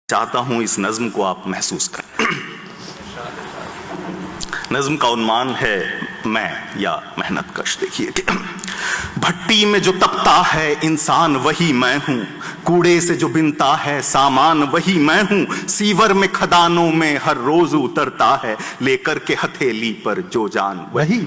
चाहता हूं इस नज्म को आप महसूस करें। नज्म का उन्मान है मैं या मेहनत कश। देखिए कि भट्टी में जो तपता है इंसान वही मैं हूं, कूड़े से जो बिनता है सामान वही मैं हूं, सीवर में खदानों में हर रोज उतरता है लेकर के हथेली पर जो जान वही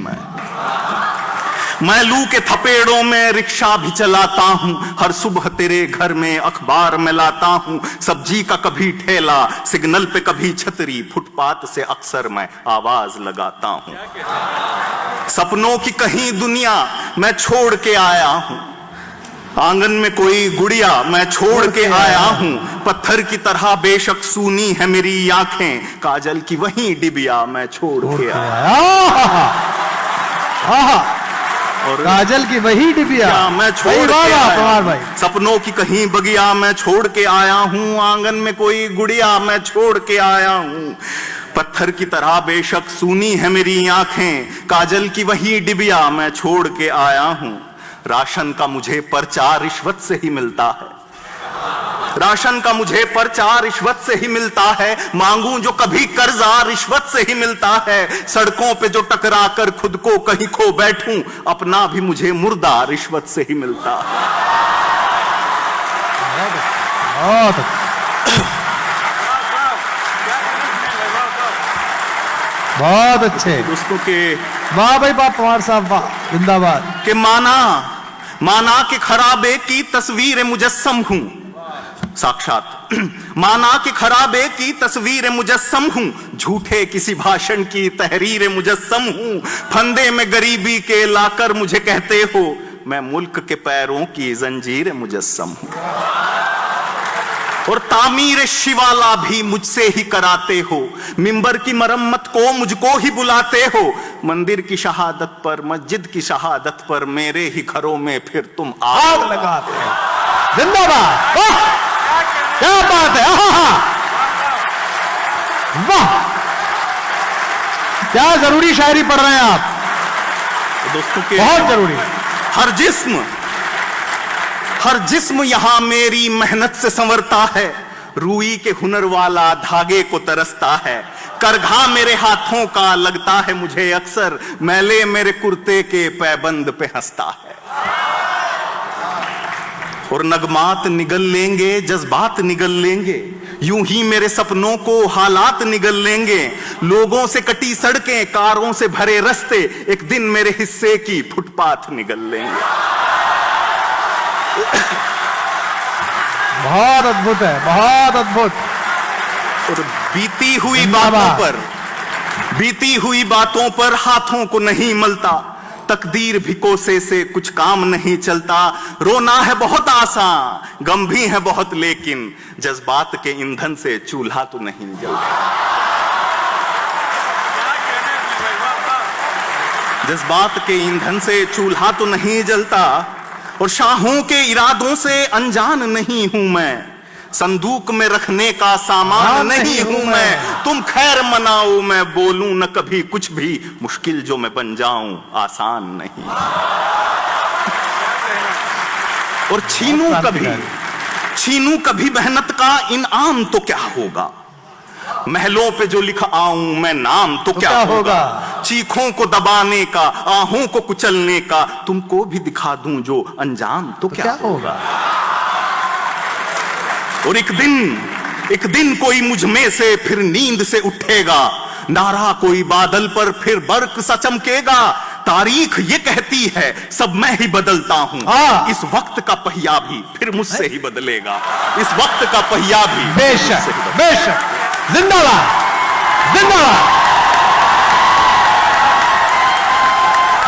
मैं लू के थपेड़ों में रिक्शा भी चलाता हूं, हर सुबह तेरे घर में अखबार में लाता हूं, सब्जी का कभी ठेला सिग्नल पे कभी छतरी, फुटपाथ से अक्सर मैं आवाज लगाता हूं। सपनों की कहीं दुनिया मैं छोड़ के आया हूं, आंगन में कोई गुड़िया मैं छोड़ के आया हूं, पत्थर की तरह बेशक सूनी है मेरी आंखें, काजल की वही डिबिया मैं छोड़ के आया और काजल की वही डिबिया मैं छोड़ के आया भाई। सपनों की कहीं बगिया मैं छोड़ के आया हूं, आंगन में कोई गुड़िया मैं छोड़ के आया हूं, पत्थर की तरह बेशक सूनी है मेरी आंखें, काजल की वही डिबिया मैं छोड़ के आया हूं। राशन का मुझे पर्चा रिश्वत से ही मिलता है, राशन का मुझे पर्चा रिश्वत से ही मिलता है, मांगूं जो कभी कर्जा रिश्वत से ही मिलता है, सड़कों पे जो टकरा कर खुद को कहीं खो बैठूं, अपना भी मुझे मुर्दा रिश्वत से ही मिलता है। बहुत अच्छे दोस्तों के वाह भाई वाह, पवार साहब वाह, जिंदाबाद। के माना के खराबे की तस्वीर मुजस्सम हूं, साक्षात माना कि खराबे की तस्वीर मुजस्सम हूं, झूठे किसी भाषण की तहरीर मुजस्सम हूं, फंदे में गरीबी के लाकर मुझे कहते हो, मैं मुल्क के पैरों की जंजीर मुजस्सम हूं, और तामीर शिवाला भी मुझसे ही कराते हो, मिंबर की मरम्मत को मुझको ही बुलाते हो, मंदिर की शहादत पर मस्जिद की शहादत पर मेरे ही घरों में फिर तुम आग लगाते हो। जिंदाबाद, क्या बात है, वाह, क्या जरूरी शायरी पढ़ रहे हैं आप दोस्तों के, बहुत जरूरी। हर जिस्म यहां मेरी मेहनत से संवरता है, रूई के हुनर वाला धागे को तरसता है, करघा मेरे हाथों का लगता है मुझे अक्सर, मैले मेरे कुर्ते के पैबंद पे हंसता है, और नगमात निगल लेंगे जज्बात निगल लेंगे, यूं ही मेरे सपनों को हालात निगल लेंगे, लोगों से कटी सड़कें कारों से भरे रास्ते, एक दिन मेरे हिस्से की फुटपाथ निगल लेंगे। बहुत अद्भुत है, बहुत अद्भुत। और बीती हुई बातों पर हाथों को नहीं मलता, तकदीर भी कोसे से कुछ काम नहीं चलता, रोना है बहुत आसान गम भी है बहुत, लेकिन जज्बात के ईंधन से चूल्हा तो नहीं जलता, जज्बात के ईंधन से चूल्हा तो नहीं जलता, और शाहों के इरादों से अनजान नहीं हूं मैं, संदूक में रखने का सामान नहीं हूं मैं, तुम खैर मनाओ मैं बोलूं न कभी कुछ भी, मुश्किल जो मैं बन जाऊं आसान नहीं, और छीनूं कभी मेहनत का इनाम तो क्या होगा, महलों पे जो लिख आऊं मैं नाम तो क्या होगा, चीखों को दबाने का आहों को कुचलने का, तुमको भी दिखा दूं जो अंजाम तो क्या होगा, और एक दिन कोई मुझ में से फिर नींद से उठेगा, नारा कोई बादल पर फिर बर्क सा चमकेगा, तारीख ये कहती है सब मैं ही बदलता हूं, इस वक्त का पहिया भी फिर मुझसे ही बदलेगा, इस वक्त का पहिया भी बेशक बेशक, जिंदाबाद जिंदाबाद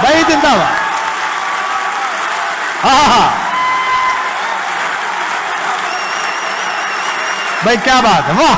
भाई, जिंदाबाद। भाई क्या बात है, वाह।